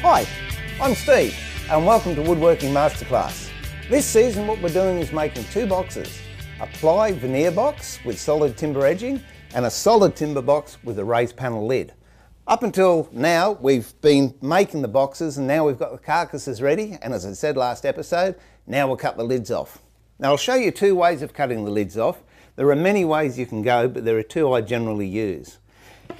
Hi, I'm Steve and welcome to Woodworking Masterclass. This season what we're doing is making two boxes, a ply veneer box with solid timber edging and a solid timber box with a raised panel lid. Up until now we've been making the boxes and now we've got the carcasses ready, and as I said last episode, now we'll cut the lids off. Now I'll show you two ways of cutting the lids off. There are many ways you can go, but there are two I generally use.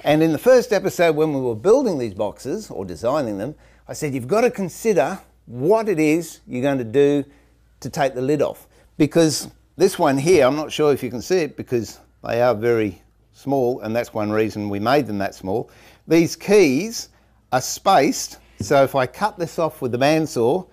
And in the first episode when we were building these boxes or designing them, I said you've got to consider what it is you're going to do to take the lid off. Because this one here, I'm not sure if you can see it because they are very small, and that's one reason we made them that small. These keys are spaced, so if I cut this off with the bandsaw,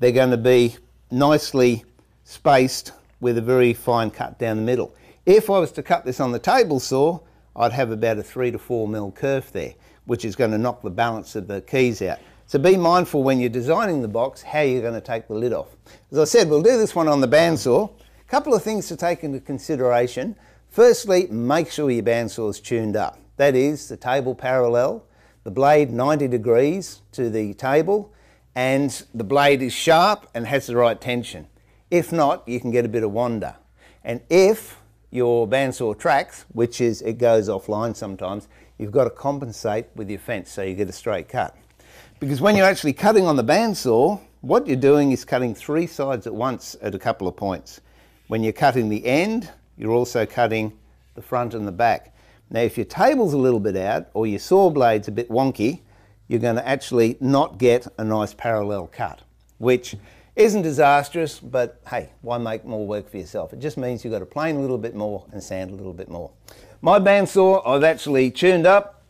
they're going to be nicely spaced with a very fine cut down the middle. If I was to cut this on the table saw, I'd have about a 3 to 4 mil kerf there, which is going to knock the balance of the keys out. So be mindful when you're designing the box how you're going to take the lid off. As I said, we'll do this one on the bandsaw. A couple of things to take into consideration. Firstly, make sure your bandsaw is tuned up. That is, the table parallel, the blade 90 degrees to the table, and the blade is sharp and has the right tension. If not, you can get a bit of wander. And if your bandsaw tracks, which is it goes offline sometimes, you've got to compensate with your fence so you get a straight cut. Because when you're actually cutting on the bandsaw, what you're doing is cutting three sides at once at a couple of points. When you're cutting the end, you're also cutting the front and the back. Now if your table's a little bit out or your saw blade's a bit wonky, you're going to actually not get a nice parallel cut, which isn't disastrous, but hey, why make more work for yourself? It just means you've got to plane a little bit more and sand a little bit more. My bandsaw I've actually tuned up,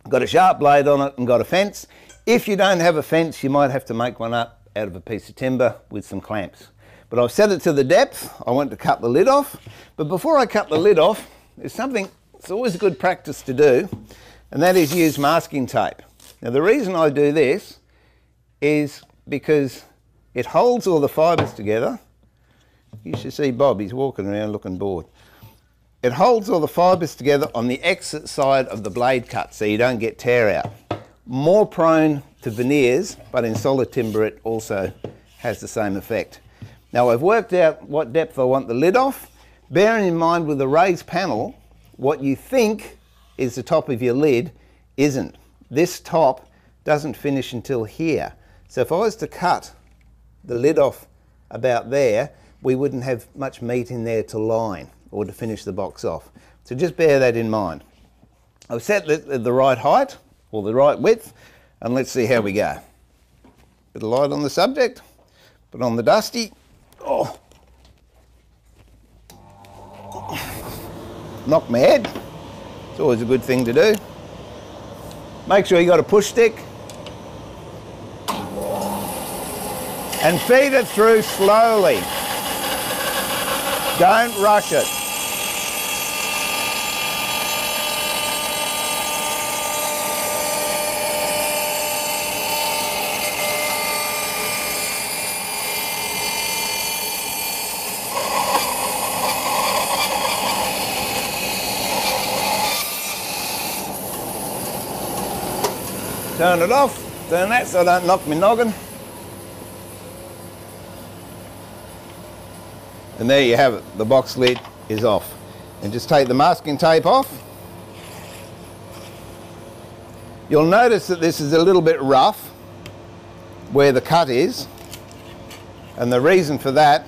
got a sharp blade on it and got a fence. If you don't have a fence, you might have to make one up out of a piece of timber with some clamps. But I've set it to the depth. I want to cut the lid off. But before I cut the lid off, there's something it's always a good practice to do, and that is use masking tape. Now the reason I do this is because it holds all the fibres together. You should see Bob, he's walking around looking bored. It holds all the fibres together on the exit side of the blade cut so you don't get tear out. More prone to veneers, but in solid timber it also has the same effect. Now I've worked out what depth I want the lid off. Bearing in mind with the raised panel, what you think is the top of your lid isn't. This top doesn't finish until here. So if I was to cut the lid off about there, we wouldn't have much meat in there to line or to finish the box off. So just bear that in mind. I've set the right height or the right width, and let's see how we go. Bit of light on the subject, but on the dusty, oh, knock my head. It's always a good thing to do. Make sure you got a push stick and feed it through slowly. Don't rush it. Turn it off, turn that so I don't knock my noggin. And there you have it, the box lid is off. And just take the masking tape off. You'll notice that this is a little bit rough where the cut is. And the reason for that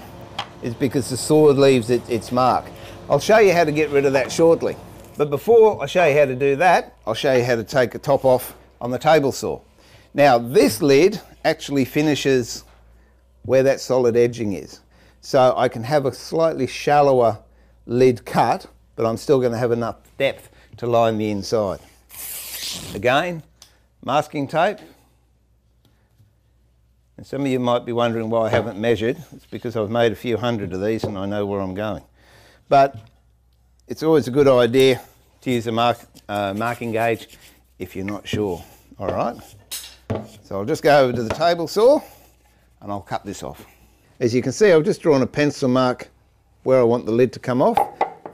is because the saw leaves its mark. I'll show you how to get rid of that shortly. But before I show you how to do that, I'll show you how to take a top off on the table saw. Now this lid actually finishes where that solid edging is. So I can have a slightly shallower lid cut, but I'm still going to have enough depth to line the inside. Again, masking tape. And some of you might be wondering why I haven't measured. It's because I've made a few hundred of these and I know where I'm going. But it's always a good idea to use a marking gauge if you're not sure. All right. So I'll just go over to the table saw and I'll cut this off. As you can see, I've just drawn a pencil mark where I want the lid to come off.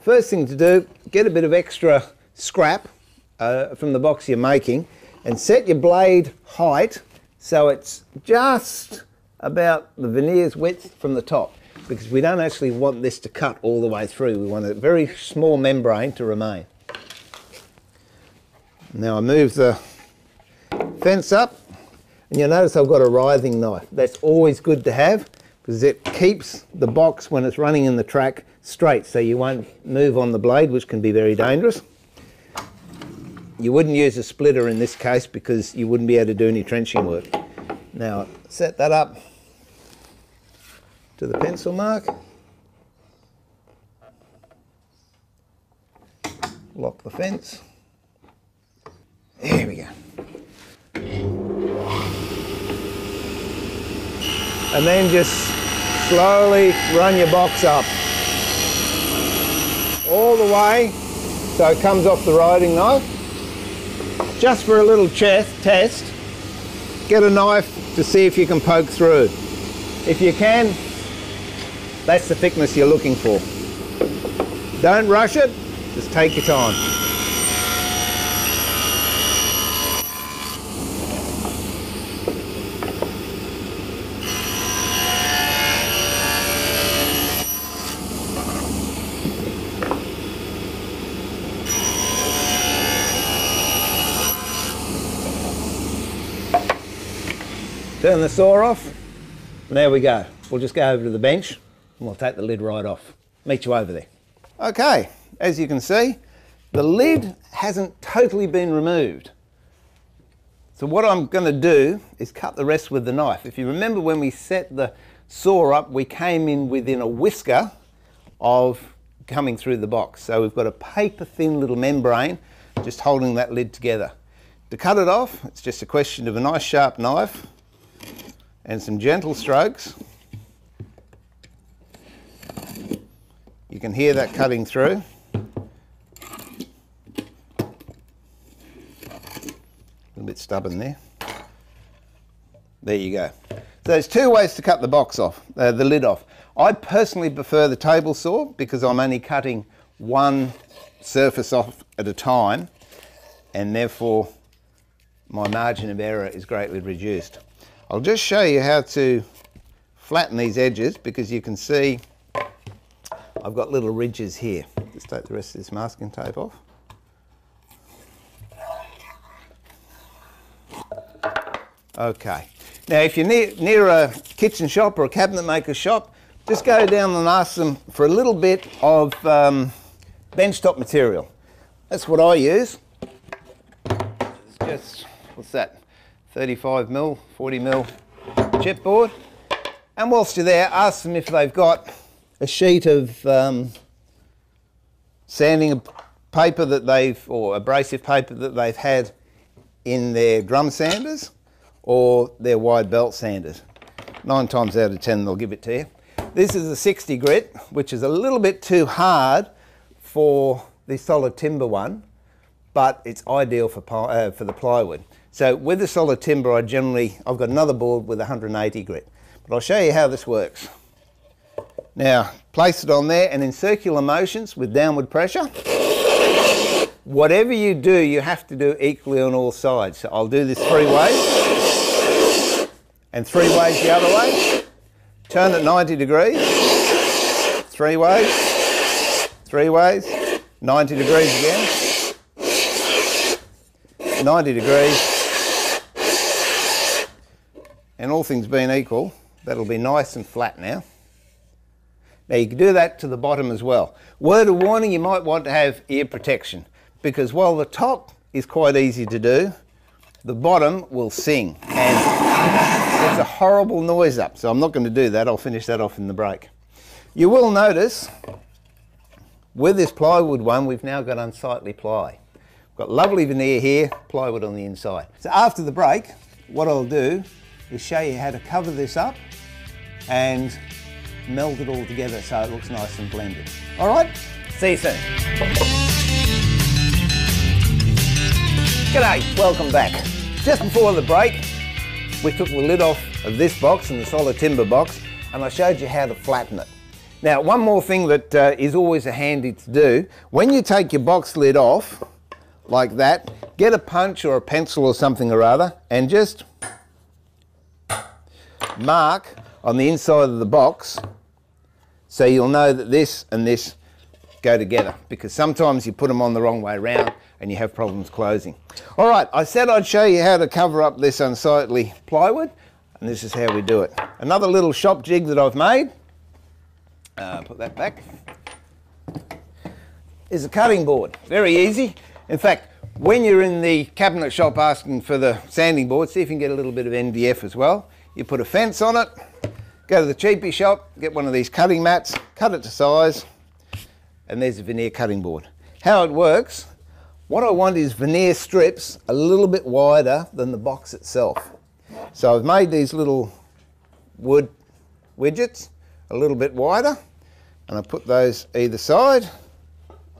First thing to do, get a bit of extra scrap from the box you're making and set your blade height so it's just about the veneer's width from the top, because we don't actually want this to cut all the way through. We want a very small membrane to remain. Now I move the fence up and you'll notice I've got a writhing knife. That's always good to have because it keeps the box when it's running in the track straight, so you won't move on the blade, which can be very dangerous. You wouldn't use a splitter in this case because you wouldn't be able to do any trenching work. Now set that up to the pencil mark. Lock the fence. There we go. And then just slowly run your box up all the way so it comes off the riding knife. Just for a little test, get a knife to see if you can poke through. If you can, that's the thickness you're looking for. Don't rush it, just take your time. Turn the saw off, and there we go. We'll just go over to the bench and we'll take the lid right off. Meet you over there. Okay, as you can see, the lid hasn't totally been removed. So what I'm going to do is cut the rest with the knife. If you remember when we set the saw up, we came in within a whisker of coming through the box. So we've got a paper thin little membrane just holding that lid together. To cut it off, it's just a question of a nice sharp knife and some gentle strokes. You can hear that cutting through. A little bit stubborn there. There you go. So there's two ways to cut the box off, the lid off. I personally prefer the table saw because I'm only cutting one surface off at a time, and therefore my margin of error is greatly reduced. I'll just show you how to flatten these edges because you can see I've got little ridges here. Just take the rest of this masking tape off. Okay. Now if you're near a kitchen shop or a cabinet maker shop, just go down and ask them for a little bit of benchtop material. That's what I use. It's just, what's that? 35mm, 40mm chipboard. And whilst you're there, ask them if they've got a sheet of sanding paper that they've, or abrasive paper that they've had in their drum sanders or their wide belt sanders. 9 times out of 10 they'll give it to you. This is a 60 grit, which is a little bit too hard for the solid timber one, but it's ideal for the plywood. So with the solid timber, I've got another board with 180 grit. But I'll show you how this works. Now, place it on there and in circular motions with downward pressure. Whatever you do, you have to do equally on all sides. So I'll do this 3 ways and 3 ways the other way. Turn it 90 degrees, 3 ways, 3 ways, 90 degrees again, 90 degrees. And all things being equal, that'll be nice and flat now. Now you can do that to the bottom as well. Word of warning, you might want to have ear protection because while the top is quite easy to do, the bottom will sing and there's a horrible noise up, so I'm not going to do that. I'll finish that off in the break. You will notice with this plywood one, we've now got unsightly ply. We've got lovely veneer here, plywood on the inside. So after the break, what I'll do is show you how to cover this up and meld it all together so it looks nice and blended. All right, see you soon. G'day, welcome back. Just before the break, we took the lid off of this box and the solid timber box, and I showed you how to flatten it. Now, one more thing that is always handy to do, when you take your box lid off, like that, get a punch or a pencil or something or other, and just mark on the inside of the box so you'll know that this and this go together, because sometimes you put them on the wrong way around and you have problems closing. All right, I said I'd show you how to cover up this unsightly plywood, and this is how we do it. Another little shop jig that I've made, put that back, is a cutting board. Very easy. In fact, when you're in the cabinet shop asking for the sanding board, see if you can get a little bit of NDF as well. You put a fence on it, go to the cheapie shop, get one of these cutting mats, cut it to size, and there's a veneer cutting board. How it works, what I want is veneer strips a little bit wider than the box itself. So I've made these little wood widgets a little bit wider, and I put those either side,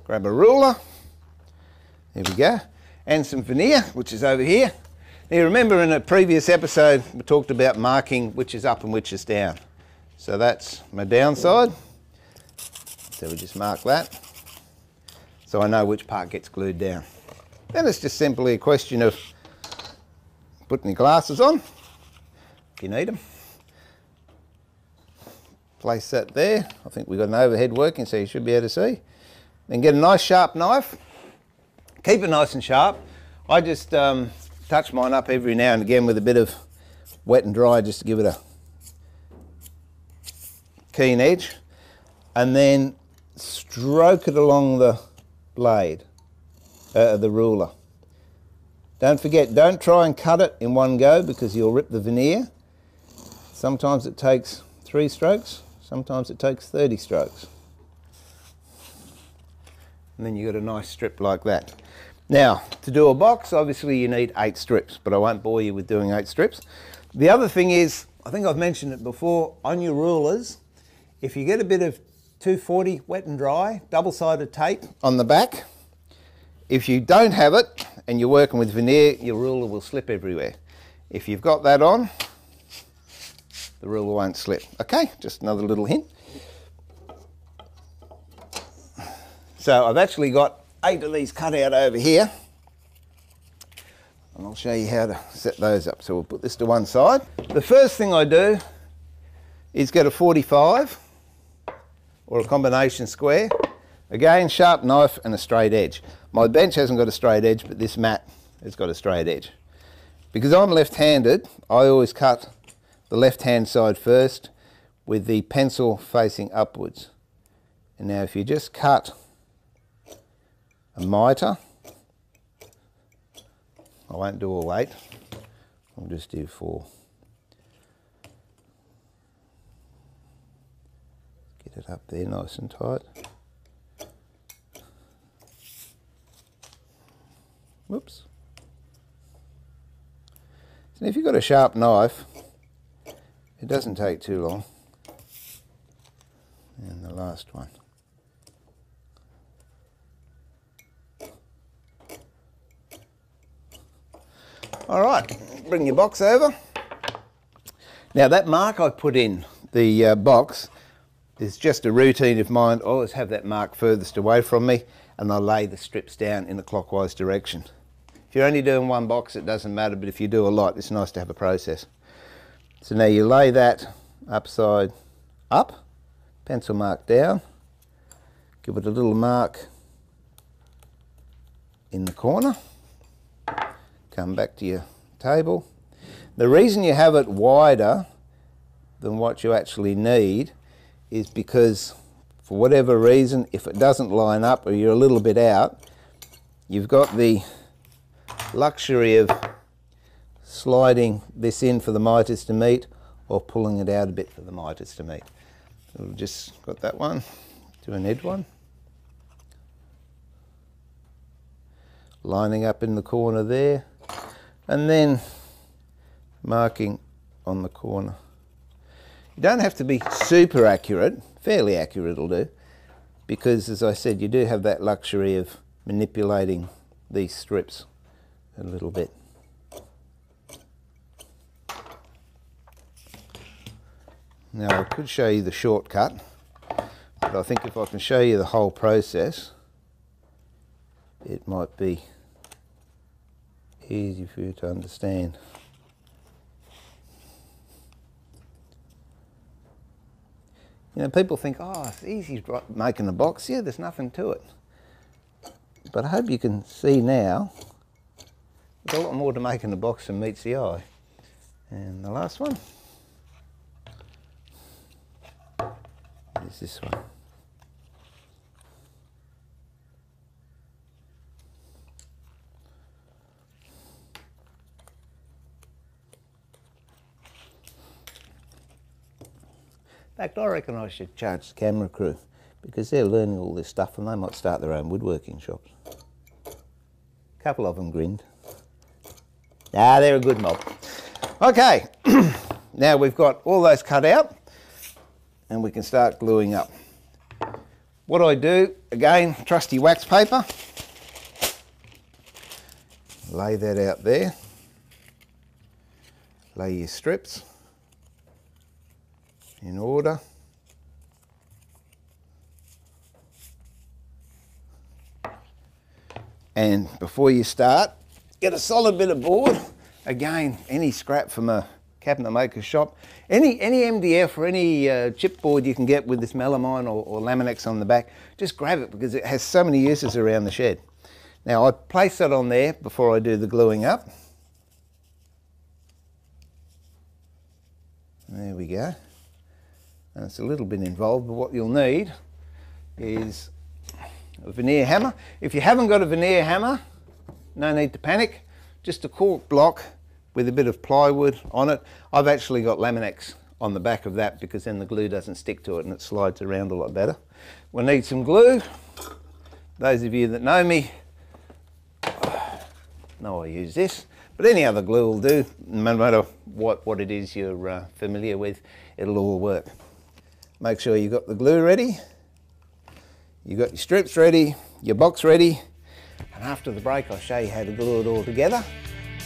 grab a ruler, there we go, and some veneer, which is over here. Now remember in a previous episode we talked about marking which is up and which is down. So that's my downside. So we just mark that so I know which part gets glued down. Then it's just simply a question of putting your glasses on, if you need them. Place that there. I think we've got an overhead working, so you should be able to see. Then get a nice sharp knife. Keep it nice and sharp. I just touch mine up every now and again with a bit of wet and dry just to give it a keen edge, and then stroke it along the blade, the ruler. Don't forget, don't try and cut it in one go because you'll rip the veneer. Sometimes it takes 3 strokes, sometimes it takes 30 strokes. And then you've got a nice strip like that. Now, to do a box, obviously you need 8 strips, but I won't bore you with doing 8 strips. The other thing is, I think I've mentioned it before, on your rulers, if you get a bit of 240 wet and dry, double-sided tape on the back, if you don't have it and you're working with veneer, your ruler will slip everywhere. If you've got that on, the ruler won't slip. Okay, just another little hint. So I've actually got 8 of these cut out over here, and I'll show you how to set those up. So we'll put this to one side. The first thing I do is get a 45 or a combination square. Again, sharp knife and a straight edge. My bench hasn't got a straight edge, but this mat has got a straight edge. Because I'm left-handed, I always cut the left-hand side first with the pencil facing upwards. And now if you just cut a mitre, I won't do all 8, I'll just do 4. Get it up there nice and tight. Whoops. So if you've got a sharp knife, it doesn't take too long. And the last one. All right, bring your box over. Now that mark I put in the box is just a routine of mine. I always have that mark furthest away from me, and I lay the strips down in a clockwise direction. If you're only doing one box, it doesn't matter, but if you do a lot, it's nice to have a process. So now you lay that upside up, pencil mark down, give it a little mark in the corner, come back to your table. The reason you have it wider than what you actually need is because for whatever reason, if it doesn't line up or you're a little bit out, you've got the luxury of sliding this in for the mitres to meet or pulling it out a bit for the mitres to meet. So we've just got that one, do an edge one. lining up in the corner there, and then marking on the corner. You don't have to be super accurate, fairly accurate will do, because as I said, you do have that luxury of manipulating these strips a little bit. Now I could show you the shortcut, but I think if I can show you the whole process, it might be easy for you to understand. You know, people think, oh, it's easy making a box. Yeah, there's nothing to it. But I hope you can see now, there's a lot more to making a box than meets the eye. And the last one is this one. In fact, I reckon I should charge the camera crew, because they're learning all this stuff and they might start their own woodworking shops. A couple of them grinned. Ah, they're a good mob. Okay, now we've got all those cut out and we can start gluing up. What I do, again, trusty wax paper. Lay that out there. Lay your strips in order. And before you start, get a solid bit of board. Again, any scrap from a cabinet maker's shop. Any MDF or any chipboard you can get with this melamine or Laminex on the back, just grab it because it has so many uses around the shed. Now I place that on there before I do the gluing up. There we go. And it's a little bit involved, but what you'll need is a veneer hammer. If you haven't got a veneer hammer, no need to panic. Just a cork block with a bit of plywood on it. I've actually got Laminex on the back of that because then the glue doesn't stick to it and it slides around a lot better. We'll need some glue. Those of you that know me know I use this, but any other glue will do. No matter what it is you're familiar with, it'll all work. Make sure you've got the glue ready, you've got your strips ready, your box ready, and after the break I'll show you how to glue it all together,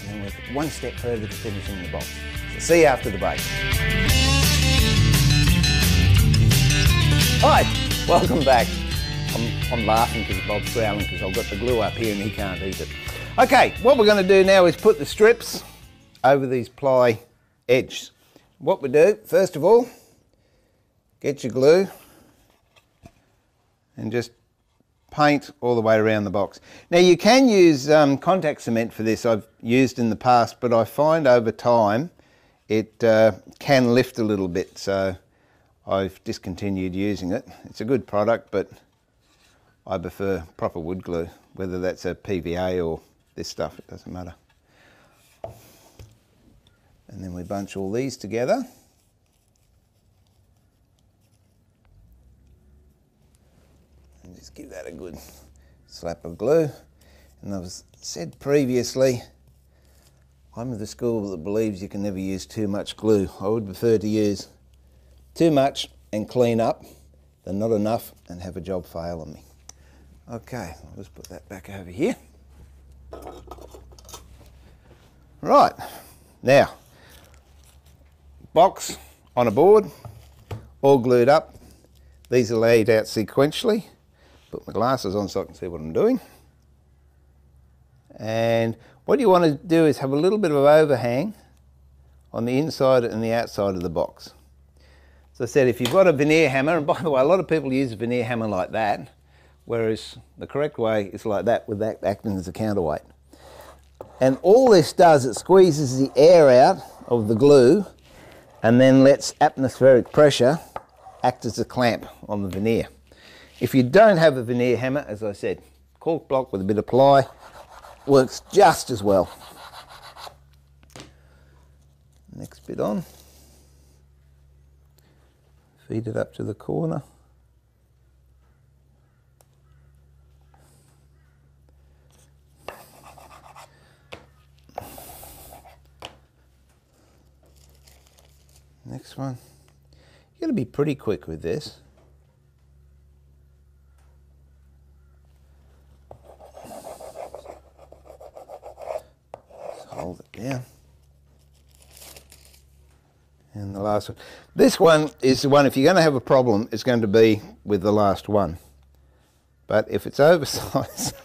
and then we're one step further to finishing the box. So see you after the break. Hi, welcome back. I'm laughing because Bob's growling because I've got the glue up here and he can't eat it. Okay, what we're going to do now is put the strips over these ply edges. What we do, first of all, get your glue and just paint all the way around the box. Now you can use contact cement for this. I've used in the past, but I find over time it can lift a little bit, so I've discontinued using it. It's a good product, but I prefer proper wood glue, whether that's a PVA or this stuff, it doesn't matter. And then we bunch all these together. And just give that a good slap of glue. And I've said previously, I'm of the school that believes you can never use too much glue. I would prefer to use too much and clean up than not enough and have a job fail on me. Okay, I'll just put that back over here. Right, now, box on a board, all glued up. These are laid out sequentially. Put my glasses on so I can see what I'm doing. And what you want to do is have a little bit of overhang on the inside and the outside of the box. As I said, if you've got a veneer hammer, and by the way, a lot of people use a veneer hammer like that, whereas the correct way is like that, with that acting as a counterweight. And all this does, it squeezes the air out of the glue and then lets atmospheric pressure act as a clamp on the veneer. If you don't have a veneer hammer, as I said, cork block with a bit of ply works just as well. Next bit on. Feed it up to the corner. Next one. You've got to be pretty quick with this. Just hold it down. And the last one. This one is the one, if you're going to have a problem, it's going to be with the last one. But if it's oversized,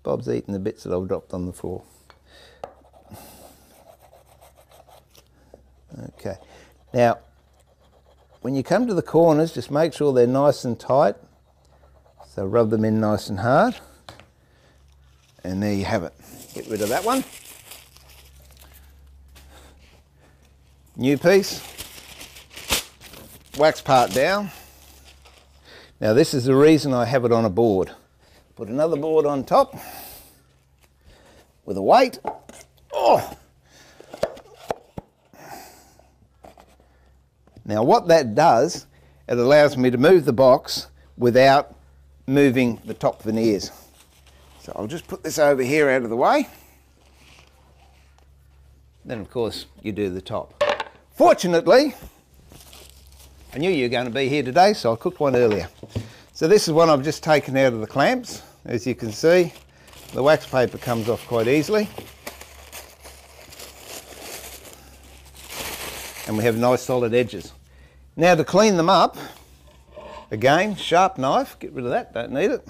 Bob's eating the bits that I've dropped on the floor. Okay. Now, when you come to the corners, just make sure they're nice and tight. So rub them in nice and hard. And there you have it. Get rid of that one. New piece, wax part down. Now this is the reason I have it on a board. Put another board on top with a weight. Oh! Now what that does, it allows me to move the box without moving the top veneers. So I'll just put this over here out of the way. Then of course you do the top. Fortunately, I knew you were going to be here today, so I cooked one earlier. So this is one I've just taken out of the clamps. As you can see, the wax paper comes off quite easily. And we have nice solid edges. Now to clean them up, again, sharp knife, get rid of that, don't need it.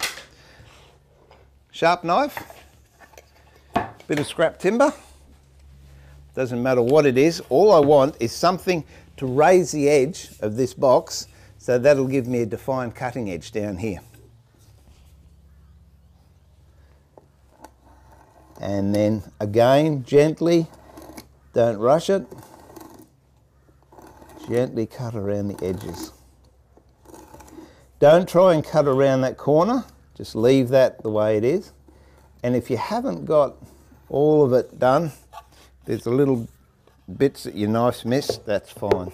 Sharp knife, bit of scrap timber. Doesn't matter what it is, all I want is something to raise the edge of this box, so that'll give me a defined cutting edge down here. And then again, gently, don't rush it, gently cut around the edges. Don't try and cut around that corner, just leave that the way it is. And if you haven't got all of it done, there's the little bits that your knife's missed, that's fine.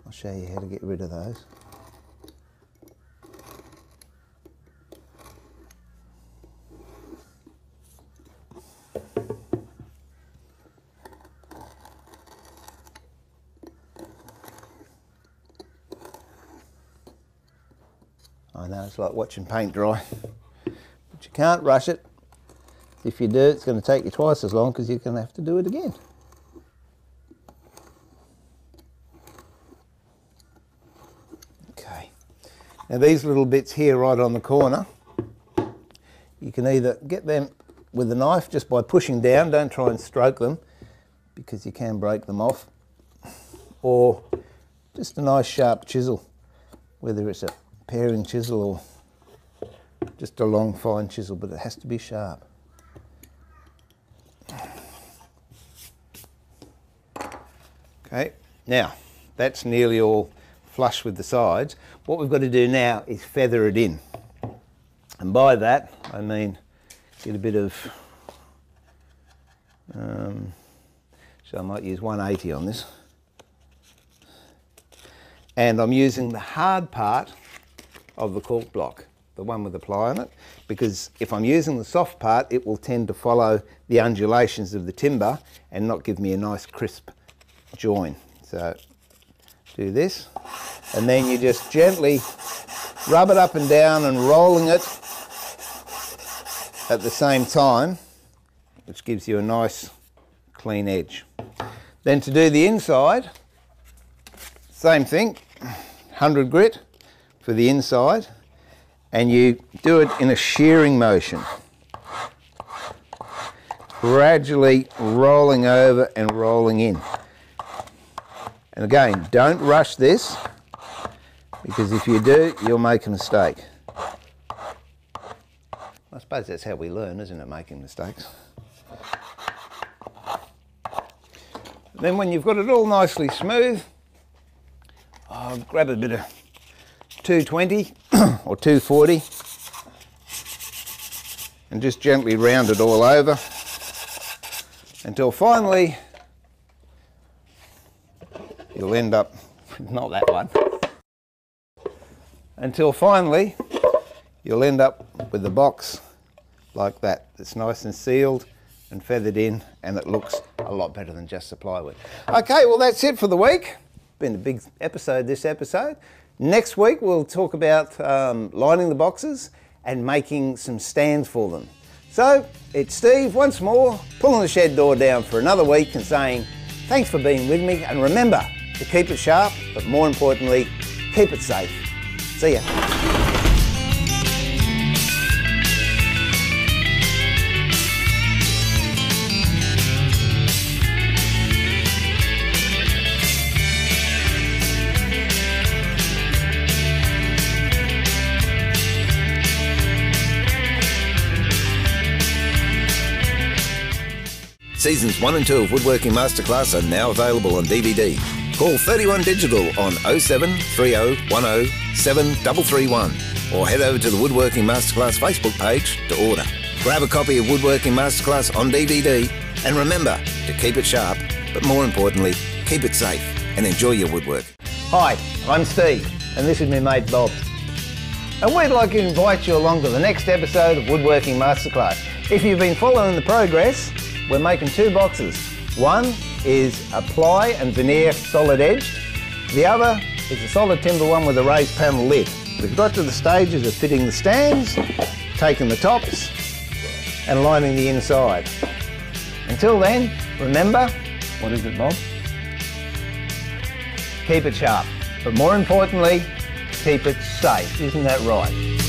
I'll show you how to get rid of those. I know it's like watching paint dry, but you can't rush it. If you do, it's going to take you twice as long because you're going to have to do it again. Okay. Now these little bits here right on the corner, you can either get them with a knife just by pushing down, don't try and stroke them because you can break them off, or just a nice sharp chisel, whether it's a paring chisel or just a long fine chisel, but it has to be sharp. Okay, now that's nearly all flush with the sides. What we've got to do now is feather it in. And by that, I mean get a bit of, so I might use 180 on this. And I'm using the hard part of the cork block, the one with the ply on it, because if I'm using the soft part, it will tend to follow the undulations of the timber and not give me a nice crisp join. So do this, and then you just gently rub it up and down and rolling it at the same time, which gives you a nice clean edge. Then to do the inside, same thing, 100 grit for the inside, and you do it in a shearing motion, gradually rolling over and rolling in. And again, don't rush this, because if you do, you'll make a mistake. I suppose that's how we learn, isn't it, making mistakes? Then when you've got it all nicely smooth, I'll grab a bit of 220 or 240 and just gently round it all over until finally you'll end up, not that one, until finally you'll end up with the box like that. It's nice and sealed and feathered in, and it looks a lot better than just the plywood. Okay, well that's it for the week. Been a big episode this episode. Next week we'll talk about lining the boxes and making some stands for them. So it's Steve once more pulling the shed door down for another week and saying thanks for being with me, and remember to keep it sharp, but more importantly, keep it safe. See ya. Seasons 1 and 2 of Woodworking Masterclass are now available on DVD. Call 31 Digital on 07 30 10 7331 or head over to the Woodworking Masterclass Facebook page to order. Grab a copy of Woodworking Masterclass on DVD and remember to keep it sharp, but more importantly, keep it safe and enjoy your woodwork. Hi, I'm Steve and this is my mate Bob. And we'd like to invite you along to the next episode of Woodworking Masterclass. If you've been following the progress, we're making two boxes. One is a ply and veneer solid edged. The other is a solid timber one with a raised panel lid. We've got to the stages of fitting the stands, taking the tops and lining the inside. Until then, remember, what is it, Bob? Keep it sharp, but more importantly, keep it safe. Isn't that right?